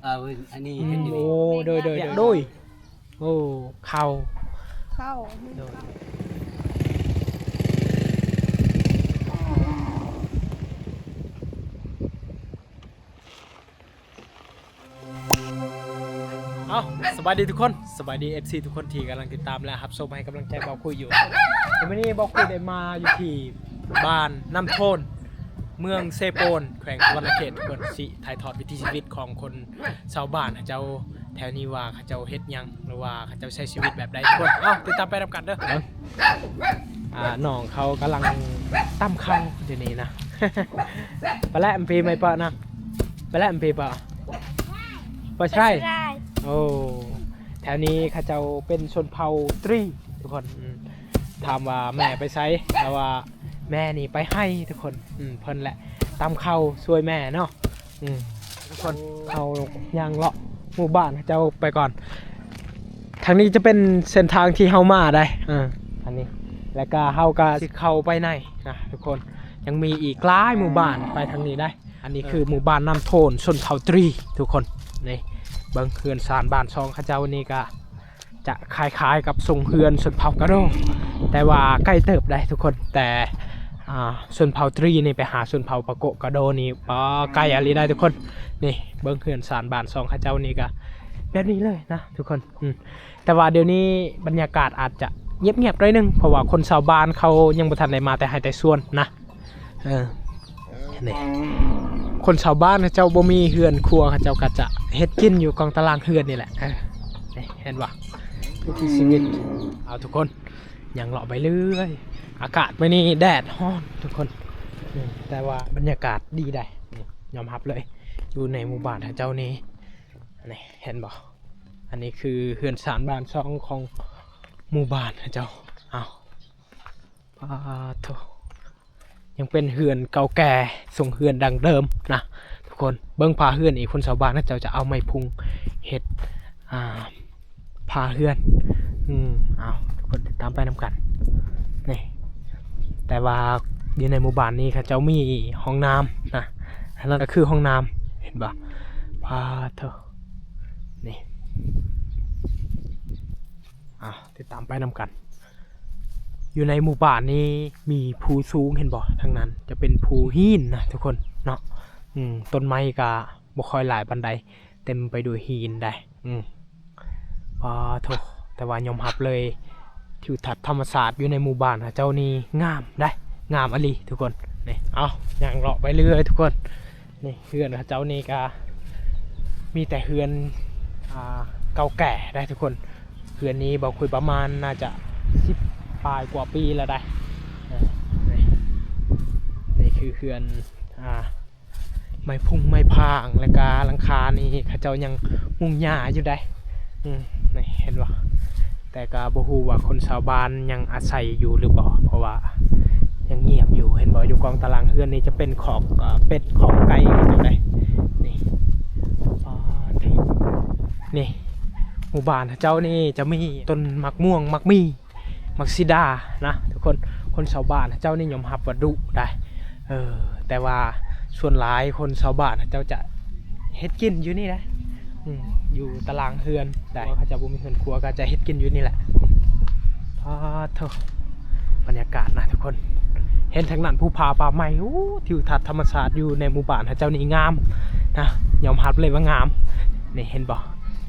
อันนี้โอ้โดยโอ้เข้าโดยเอาสบายดีทุกคนสบายดี FC ทุกคนที่กำลังติดตามและรับชมให้กำลังใจเบาคุยอยู่วันนี้เบาคุยได้มาอยู่ที่บ้านน้ำโทนเมืองเซโปนแขวงสุวรรณเขตทุกคนสิถ่ายทอดวิถีชีวิตของคนชาวบ้านเขาเจ้าแถวนี้ว่าเขาเจ้าเฮ็ดยังหรือว่าเขาเจ้าใช้ชีวิตแบบใดทุกคนเอาติดตามไปรับกันเด้อน้องเขากำลังตั้มข้าวเดี๋ยวนี้นะ ไปแล้วMPไหมปะนะไปแล้วMPปะปะใช่โอ้แถวนี้เขาเจ้าเป็นชนเผ่าตรีทุกคนถามว่าแม่ไปไซแล้วว่าแม่นี่ไปให้ทุกคนเพิ่นแหละตามเข้าช่วยแม่เนาะทุกคนเอายางเลาะหมู่บ้านเจ้าไปก่อนทางนี้จะเป็นเส้นทางที่เฮามาได้อันนี้แล้วก็เฮาก็สิเข้าไปในนะทุกคนยังมีอีกหลายหมู่บ้านไปทางนี้ได้อันนี้คือหมู่บ้านน้ำโทนชนเผ่าตรีทุกคนนี่เบิ่งเฮือนซานบ้านซองเขาเจ้านี่ก็จะคล้ายๆกับทรงเฮือนชนเผ่ากระโดแต่ว่าใกล้เติบได้ทุกคนแต่ชนเผ่าตรีนี่ไปหาชนเผ่าปะโกะกระโดนี่ใกล้อะไรได้ทุกคนนี่เบิ้งเขื่อนสารบานซองข้าเจ้านี่ก็แบบนี้เลยนะทุกคนแต่ว่าเดี๋ยวนี้บรรยากาศอาจจะเงียบๆหน่อยนึงเพราะว่าคนชาวบ้านเขายังบ่ทันได้มาแต่ให้แต่ส่วนนะนี่คนชาวบ้านเขาเจ้าบ่มีเฮือนครัวเขาเจ้าก็จะเฮ็ดกินอยู่กองตารางเฮือนนี่แหละเห็นป่ะทุกชีวิตเอาทุกคนยังเลาะไปเรื่อยอากาศไม่นี่แดดร้อนทุกคนแต่ว่าบรรยากาศดีได้ยอมรับเลยอยู่ในหมู่บ้านเจ้านี้นี่เห็นบ่อันนี้คือเฮือนสารบ้านช่องของหมู่บ้านเจ้าเอาปาโถยังเป็นเฮือนเก่าแก่ทรงเฮือนดังเดิมนะทุกคนเบิ้งพาเฮือนอีกคนชาวบ้านเจ้าจะเอาไม้พุงเห็ดพาเฮือนเอาทุกคนตามไปนำกันนี่แต่ว่าอยู่ในหมู่บ้านนี้ค่ะเจ้ามีห้องน้ำนะนั่นก็คือห้องน้ำเห็นปะพาเถอะนี่ติดตามไปนำกันอยู่ในหมู่บ้านนี้มีภูสูงเห็นบ่ทั้งนั้นจะเป็นภูหินนะทุกคนเนาะต้นไม้ก็บ่ค่อยหลายบันไดเต็มไปด้วยหินได้พาเถอะแต่ว่ายอมรับเลยทิวทัศน์ธรรมศาสตร์อยู่ในหมู่บ้านเจ้านี่งามได้งามอลีทุกคนนี่เอาอย่างเลาะไปเรื่อยทุกคนนี่เฮือนเจ้านี่ก็มีแต่เฮือนเก่าแก่ได้ทุกคนเฮือนนี้บอกคุยประมาณน่าจะ10 ปลายกว่าปีแล้วได้นี่คือเฮือนไม้พุ่งไม้พางและกาหลังคานี่เจ้ายังมุงหญ้าอยู่ได้นี่เห็นปะแต่ก็บ่ฮู้ว่าคนชาวบ้านยังอาศัยอยู่หรือเปล่าเพราะว่ายังเงียบอยู่เห็นบ่อยู่กองตารางเฮือนนี่จะเป็นของเป็ดของไก่จังได๋นี่หมู่บ้านเจ้านี่จะมีต้นมักม่วงมักมีมักซิดานะทุกคนชาวบ้านเจ้านี่ยอมรับว่าดุได้แต่ว่าส่วนหลายคนชาวบ้านเจ้าจะเฮ็ดกินอยู่นี่นะอยู่ตารางเฮือนได้เขาจะบ่มีเฮือนครัวก็จะเฮ็ดกินอยู่นี่แหละเถอะบรรยากาศนะทุกคนเห็นทางนั้นภูผาป่าไม้ทิวทัศน์ธรรมชาติอยู่ในหมู่บ้านเจ้านี่งามนะยอมรับเลยว่างามนี่เห็นบ่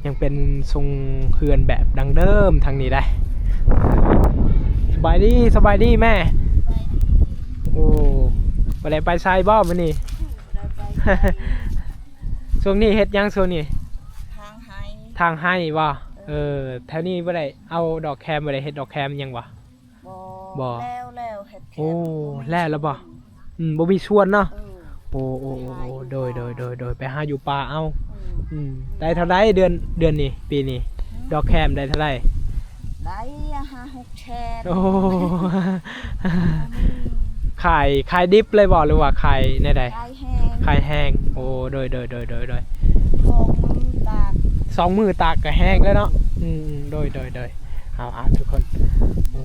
ยังเป็นทรงเฮือนแบบดังเดิมทางนี้ได้สบายดีแม่โอ้ไปไซบ่มื้อนี้ ช่วงนี้เฮ็ดยังช่วงนี้ทางให้บ่แถวนี้บ่ได้เอาดอกแคมบ่ได้เฮ็ดดอกแคมยังบ่แล้วเฮ็ดแคมโอ้แล้วบ่บ่มีส่วนเนาะโอ้โดยไปหาอยู่ป่าเอาได้เท่าไรเดือนนี้ปีนี้ดอกแคมได้เท่าไรได้5-6 แชร์โอ้ขายดิบเลยบ่หรือว่าขายในใดขายแห้งโอ้โดย2 มือตากก็แห้งแล้วเนาะโดยเอาทุกคนโอ้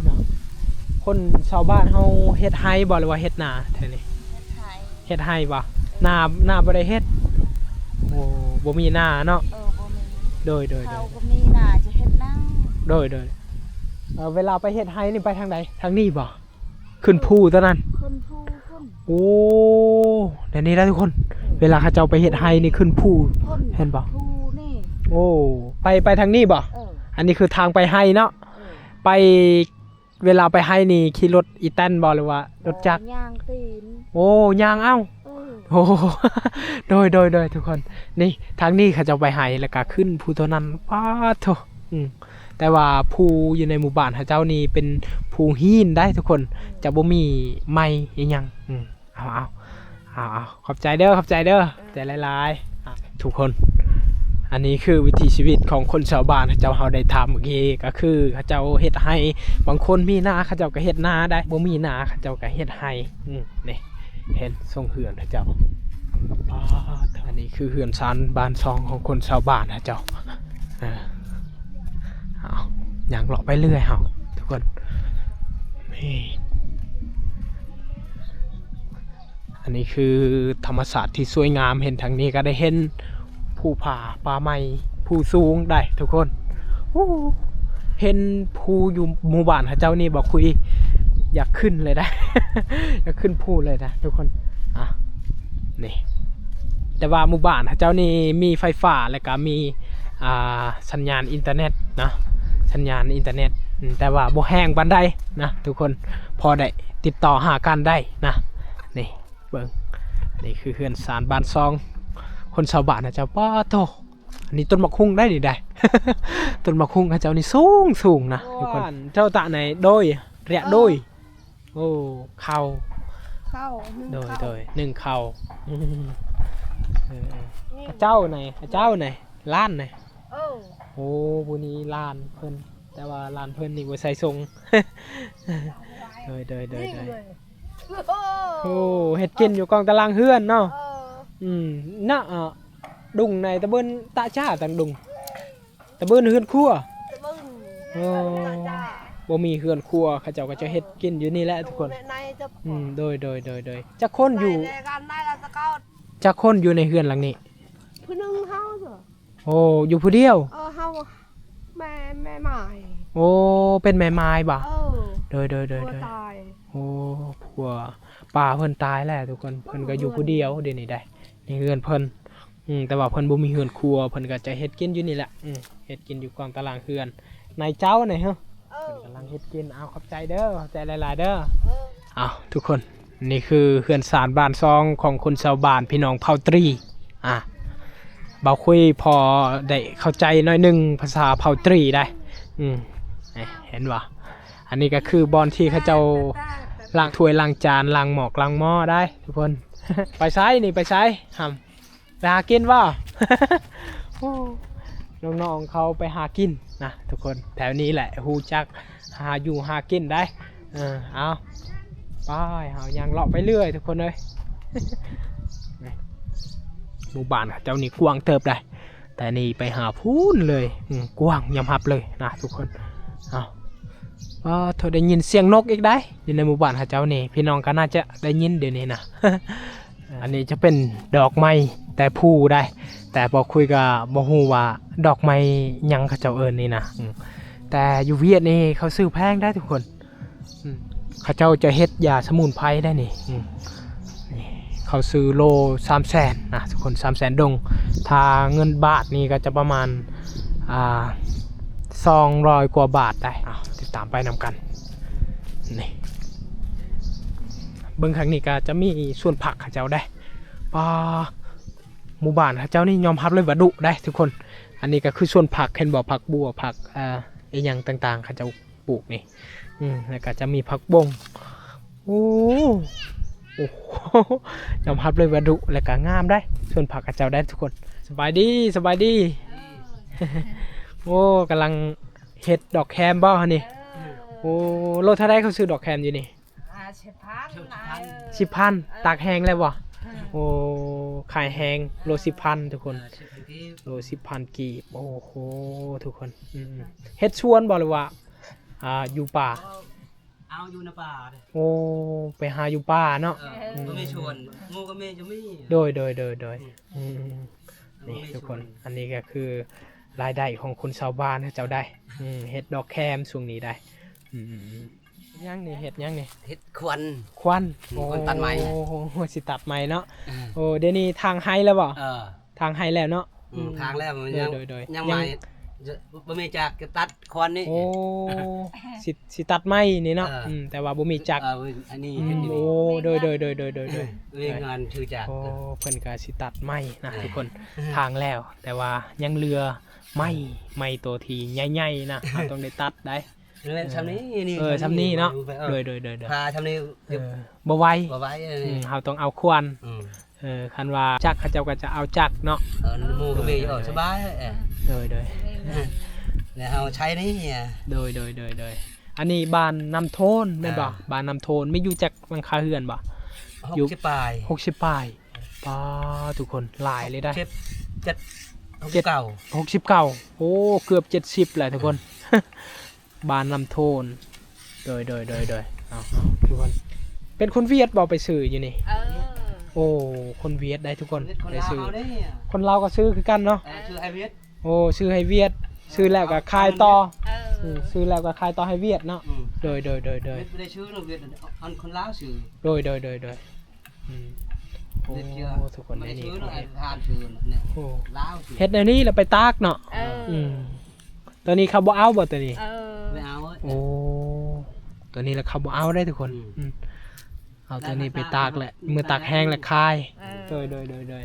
เนาะคนชาวบ้านเฮาเฮ็ดไร่บ่หรือว่าเฮ็ดนาแถวนี้เฮ็ดไร่บ่นาบ่ได้เฮ็ดโอ้บ่ บ่มีหน้าเนาะ บ่มี โดย เขาก็มีหน้าจะเฮ็ดหน้า โดยเวลาไปเฮ็ดไห้นี่ไปทางใดทางนี้บ่ขึ้นภูตอนนั้น ขึ้นภูขึ้น โอ้เดี๋ยวนี้แล้วทุกคน เวลาเขาเจ้าไปเฮ็ดไห้นี่ขึ้นภู พ้น เห็นบ่ ภูนี่ โอ้ไปทางนี้บ่ อันนี้คือทางไปไห้เนาะไปเวลาไปไห้นี่ขี่รถอีแตนบ่หรือว่ารถจักร ย่างตีน โอ้ยางเอ้า โอ้ โดยทุกคนนี่ทางนี้เขาจะไปไห้แล้วก็ขึ้นภูตัวนั้นป้าโถแต่ว่าภูอยู่ในหมู่บ้านเขาเจ้านี่เป็นภูหินได้ทุกคนจะบ่มีไม้อีหยังเอาขอบใจเด้อใจหลายๆทุกคน อันนี้คือวิถีชีวิตของคนชาวบ้านเขาเจ้าเฮาได้ทำเมื่อกี้ก็คือเขาเจ้าเฮ็ดให้บางคนมีนาเขาเจ้าก็เฮ็ดนาได้บ่มีนาเขาเจ้าก็เฮ็ดให้นี่เห็นทรงเหือนเขาเจ้าอันนี้คือเหือนซานบ้านซองของคนชาวบ้านเขาเจ้าเอาอย่างเลาะไปเรื่อยเฮาทุกคนนี่อันนี้คือธรรมศาสตร์ที่สวยงามเห็นทางนี้ก็ได้เห็นภูผาป่าไม้ภูสูงได้ทุกคนเห็นภูอยู่หมู่บ้านเขาเจ้านี่บอกคุยอยากขึ้นเลยได้ อยากขึ้นภูเลยนะทุกคนนี่แต่ว่าหมู่บ้านเขาเจ้านี่มีไฟฟ้าแล้วก็มีสัญญาณอินเทอร์เน็ตนะสัญญาณอินเทอร์เน็ตแต่ว่าบ่แห้งปานใดนะทุกคนพอได้ติดต่อหากันได้นะนี่เบิ่งนี่คือเฮือนศาลบ้านซองคนชาวบ้านนะเจ้าป้าโตอันนี้ต้นมะคุ้งได้ดิได้ ต้นมะคุ้งเขาเจ้านี่สูงนะทุกคนเจ้าตะไหนโดยเรียโดยโอ้เข่าโดยหนึ่งเข่าเจ้าไหนล้านไหนโอ้บุนี้ล้านเพิ่นแต่ว่าล้านเพิ่นนี่บ่ใส่ทรง โดยโอ้เฮ็ดกินอยู่กองตารางเฮือนเนาะน่ะดุงในตะเบิ้นตะจ้าตังดุงตะเบิ้นเฮือนครัวบ่มีเฮือนครัวเขาเจ้าก็จะเฮ็ดกินอยู่นี่แหละทุกคนโดยจักคนอยู่จักคนอยู่ในเฮือนหลังนี้ผู้นึงเฮาเด้อโอ้อยู่ผู้เดียวเฮาแม่หมายโอ้เป็นแม่ไม้บ่โดยโอ้ผัวป้าเพิ่นตายแล้วทุกคนเพิ่นก็อยู่ผู้เดียวเดี๋ยวนี้ได้ในเฮือนเพิ่นแต่ว่าเพิ่นบ่มีเฮือนครัวเพิ่นก็จะเฮ็ดกินอยู่นี่แหละเฮ็ดกินอยู่กองตารางเฮือนนายเจ้าไหนฮะเพิ่นกำลังเฮ็ดกินเอาขอบใจเด้อขอบใจหลายๆเด้อเอาทุกคนนี่คือเฮือนศาลบ้านซองของคนชาวบ้านพี่น้องเผ่าตรีเบาคุยพอได้เข้าใจน้อยนึงภาษาเผ่าตรีได้เห็นว่าอันนี้ก็คือบอนที่เขาเจ้าล้างถ้วยล้างจานล้างหมอกล้างหม้อได้ทุกคน ไปใช้นี่ไปใช้ทำไปหากินว่า น้องๆเขาไปหากินนะทุกคนแถวนี้แหละฮูจักหาอยู่หากินได้เอาไปหายังเลาะไปเรื่อยทุกคนเลย หมู่บ้านเจ้านี่กว้างเติบได้แต่นี่ไปหาพูนเลยกว้างยำหับเลยนะทุกคนเธอได้ยินเสียงนกอีกได้อยู่ในหมู่บ้านเจ้านี่พี่น้องก็น่าจะได้ยินเดี๋ยวนี้นะ อันนี้จะเป็นดอกไม้แต่ผู้ได้แต่พอคุยกับบ่ฮู้ว่าดอกไม้ยังเขาเจ้าเอิญนี่นะแต่อยู่เวียดนี่เขาซื้อแพงได้ทุกคนเขาเจ้าจะเฮ็ดยาสมุนไพรได้นี่เขาซื้อโล300,000นะทุกคน300,000ดงถ้าเงินบาทนี่ก็จะประมาณ200 กว่าบาทได้ติดตามไปนำกันนี่เบื้องข้างนี้ก็จะมีส่วนผักเขาเจ้าได้หมู่บ้านเขาเจ้านี่ยอมรับเลยว่าดุได้ทุกคนอันนี้ก็คือส่วนผักเห็นบ่ผักบัวผักอย่างต่างๆเขาเจ้าปลูกนี่แล้วก็จะมีผักบงโอ้ยอมรับเลยว่าดุและก็งามได้ส่วนผักเขาเจ้าได้ทุกคนสบายดีโอ้กำลังเฮ็ดดอกแคมบ่ฮะนี่โอ้โลเท่าไรเขาซื้อดอกแคมอยู่นี่10,000ตากแห้งเลยบ่โอ้ขายแห้งโล10,000ทุกคนโล10,000กีบโอ้โหทุกคนเฮ็ดชวนบ่หรือว่าอยู่ป่าเอาอยู่ในป่าโอ้ไปหาอยู่ป่าเนาะก็ไม่ชวนงูก็ไม่จะไม่โดย นี่ทุกคนอันนี้ก็คือรายได้ของคนชาวบ้านนะเจ้าได้เฮ็ดดอกแคมช่วงนี้ได้ย่างนี่เฮ็ดย่างนี่ เฮ็ดควัน ควัน ควันตัดไม้ โอ้โหสิตัดไม้เนาะโอ้เดี๋ยวนี้ทางไฮแล้วบ่ ทางไฮแล้วเนาะ ทางแล้วมันโดยยังไม่บ่มีจักรตัดควันนี่ โอ้สิตัดไม้นี่เนาะแต่ว่าบ่มีจักร อันนี้เฮ็ดอยู่ โอ้โดยมีงานถือจักร โอ้เพิ่นก็สิตัดไม้นะทุกคนทางแล้ว แต่ว่ายังเหลือไม้ตัวที่ใหญ่ๆนะเราต้องได้ตัดได้ ทำนี้นี่ ทำนี่เนาะโดยพาทำนี้ บ่ไหว บ่ไว้ เราต้องเอาควันคันว่าจักรเขาเจ้าก็จะเอาจักรเนาะ หมู่ก็มีสบาย โดย แล้วเฮาใช้นี่ โดยอันนี้บ้านน้ำโทนแม่นบ่บ้านน้ำโทนไม่อยู่จักหลังคาเรือนบ่อยู่60 ปลาย 60 ปลายป้าทุกคนหลายเลยได้69 โอ้เกือบ70แหละทุกคน บ้านน้ำโทนโดยเอาทุกคนเป็นคนเวียดบ่ไปซื้ออยู่นี่โอ้คนเวียดได้ทุกคนได้ซื้อคนลาวก็ซื้อคือกันเนาะ ชื่อไอเวียด โอ้ซื้อให้เวียดซื้อแล้วก็ขายต่อซื้อแล้วก็ขายต่อให้เวียดเนาะโดยไม่ได้ชื่อเวียดอันคนลาวชื่อโดยโอ้ทุกคนได้นี่ทานชื่อเนี่ยลาวเฮ็ดแนวนี้แล้วไปตากเนาะตัวนี้เขาบ่เอาบ่ตัวนี้ไม่เอาโอ้ตัวนี้แล้วเขาบ่เอาได้ทุกคนเอาตัวนี้ไปตากแหละมือตากแห้งแล้วคายโดย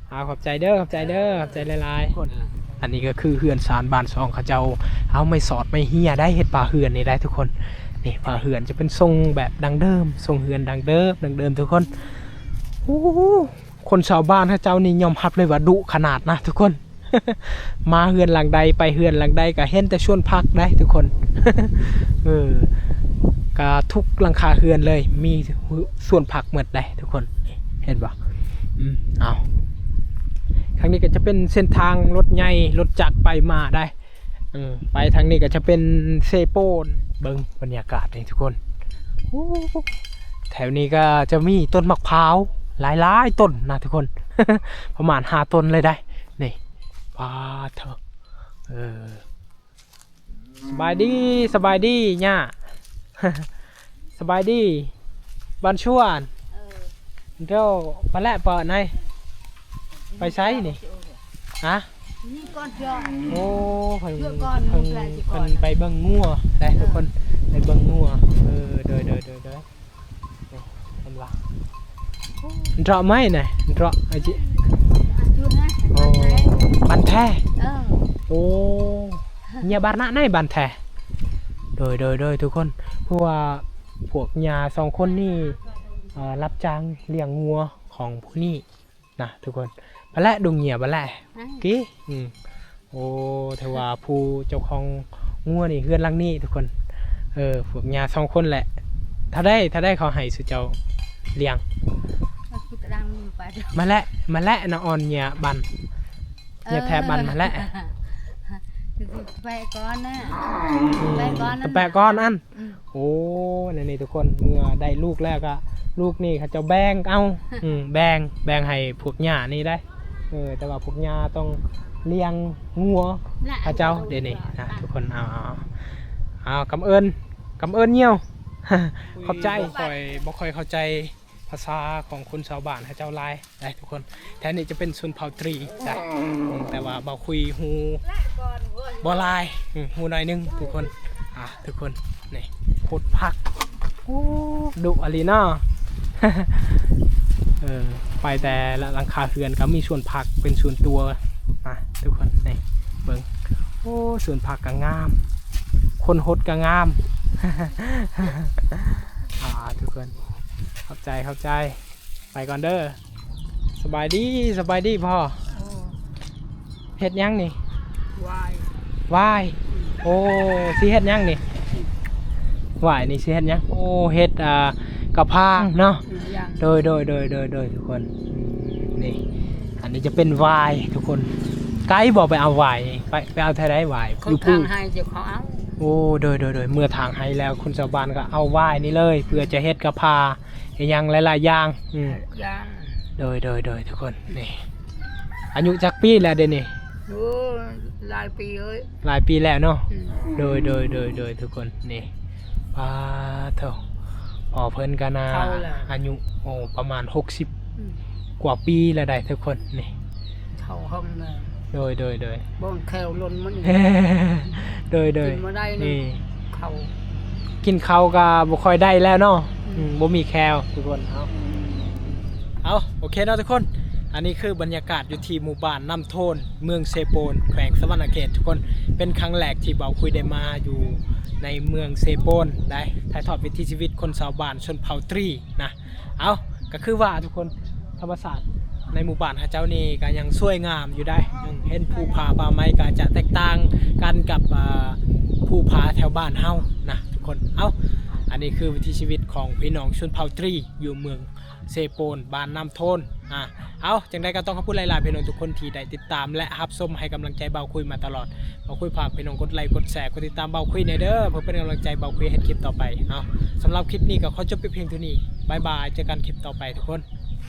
เอาขอบใจเด้อขอบใจหลายๆอันนี้ก็คือเฮือนสารบ้านซองเขาเจ้าเอาไม่สอดไม่เฮียได้เฮ็ดป่าเฮือนนี่ได้ทุกคนนี่ป่าเฮือนจะเป็นทรงแบบดังเดิมทรงเฮือนดังเดิมทุกคนโอ้คนชาวบ้านเขาเจ้านี่ยอมรับเลยว่าดุขนาดนะทุกคน มาเฮือนหลังใดไปเฮือนหลังใดก็เห็นแต่ชวนพักได้ทุกคน ก็ทุกหลังคาเฮือนเลยมีส่วนผักหมดได้ทุกคนเห็นปะเอาทางนี้ก็จะเป็นเส้นทางรถใหญ่รถจักรไปมาได้ไปทางนี้ก็จะเป็นเซโปนเบิ้งบรรยากาศนี่ทุกคนแถวนี้ก็จะมีต้นมะพร้าวหลายต้นนะทุกคน ประมาณ5 ต้นเลยได้นี่ป้าเถอะสบายดีเนี่ย สบายดีบ้านชวนเดี๋ยวไปแลกเปิดในไปไซนี่ฮะนี่ก้อนเดียว โอ้เพิ่นไปเบิ่งงัวได้ทุกคนไปเบิ่งงัวเด้อเป็นว่าเจาะไหมเนี่ยเจาะไอ้จิโอ้บันแท้โอ้เนี่ยบ้านไหนบันแท้โดยทุกคนเพราะว่าพวกยา2 คนนี่รับจ้างเลี้ยงงัวของพวกนี้นะทุกคนบะแลดงเหี่ยบะแลกี้โอ้แต่ว่าผู้เจ้าของงัวนี่เฮือนหลังนี้ทุกคนพวกยา2 คนแหละถ้าได้เขาให้สุเจ้าเลี้ยงมาแลนะอ่อนเหี่ยบันเหี่ยแทบบันมาแลแปะก้อนนะแปะก้อนอันโอ้นี่ทุกคนเมื่อได้ลูกแล้วก็ลูกนี่เขาจะแบ่งเอาแบ่งให้พวกหญ้านี่ได้แต่ว่าพวกหญ้าต้องเลี้ยงงัวเขาเจ้าเดี๋ยวนี้นะทุกคนเอากำเอิญเงี้ยว ขอบใจบ่ค่อยเข้าใจภาษาของคนชาวบ้านเขาเจ้าลายได้ทุกคนแทนนี้จะเป็นชนเผ่าตรีได้แต่ว่าบ่คุยฮูบ่ลายฮูหน่อยนึงทุกคนทุกคนนี่โคตรพักดุอารีน่า ไปแต่ละหลังคาเรือนก็มีส่วนผักเป็นส่วนตัวทุกคนนี่เบิ่งโอ้ส่วนผักก็งามคนฮดก็งาม ทุกคนเข้าใจไปก่อนเด้อสบายดีพ่อเฮ็ดยังนี่วายโอ้สิเฮ็ดยังนี่วายนี่สิเฮ็ดยังโอ้เฮ็ดกระพางเนาะโดยทุกคนนี่อันนี้จะเป็นวายทุกคนไกด์บอกไปเอาวายไปเอาไทยได้วายอยู่ทางให้เจ้าเขาเอาโอ้โดยเมื่อทางให้แล้วคุณชาวบ้านก็เอาวายนี่เลยเพื่อจะเฮ็ดกระพา อีหยังหลายๆอย่างยัง โดยทุกคนนี่อายุจักปีแล้วเด้นี่ โอ้หลายปีเอ้ย หลายปีแล้วเนาะโดยทุกคนนี่ป้าเท่าพอเพิ่นก็น่าอายุโอ้ประมาณ60กว่าปีแล้วได้ทุกคนนี่ เข้าห้องน่ะ โดย บ่นแควล้นมัน โดย กินมาได้นี่ นี่ เข้า กินข้าวก็บ่ค่อยได้แล้วเนาะบ่มีแคลทุกคนเอาโอเคเนาะทุกคนอันนี้คือบรรยากาศอยู่ที่หมู่บ้านน้ำโทนเมืองเซโปนแขวงสะหวรรณเขตทุกคนเป็นครั้งแรกที่เบาคุยได้มาอยู่ในเมืองเซโปนได้ถ่ายทอดวิถีชีวิตคนชาวบ้านชนเผ่าตรีนะเอาก็คือว่าทุกคนธรรมศาสตร์ในหมู่บ้านหาเจ้านี่ก็ยังสวยงามอยู่ได้เห็นภูผาป่าไม้ก็จะแตกต่างกันกับภูผาแถวบ้านเฮานะทุกคนเอาอันนี้คือวิถีชีวิตของพี่น้องชนเผ่าตรีอยู่เมืองเซโปนบ้านน้ำโทนเอาจังใดก็ต้องขอบคุณหลายๆพี่น้องทุกคนที่ได้ติดตามและรับชมให้กำลังใจเบาคุยมาตลอดเบาคุยฝากพี่น้องกดไลค์กดแชร์กดติดตามเบาคุยในเด้อเพื่อเป็นกำลังใจเบาคุยให้คลิปต่อไปเอาสำหรับคลิปนี้ก็ขอจบไปเพียงเท่านี้บายบายเจอกันคลิปต่อไปทุกคน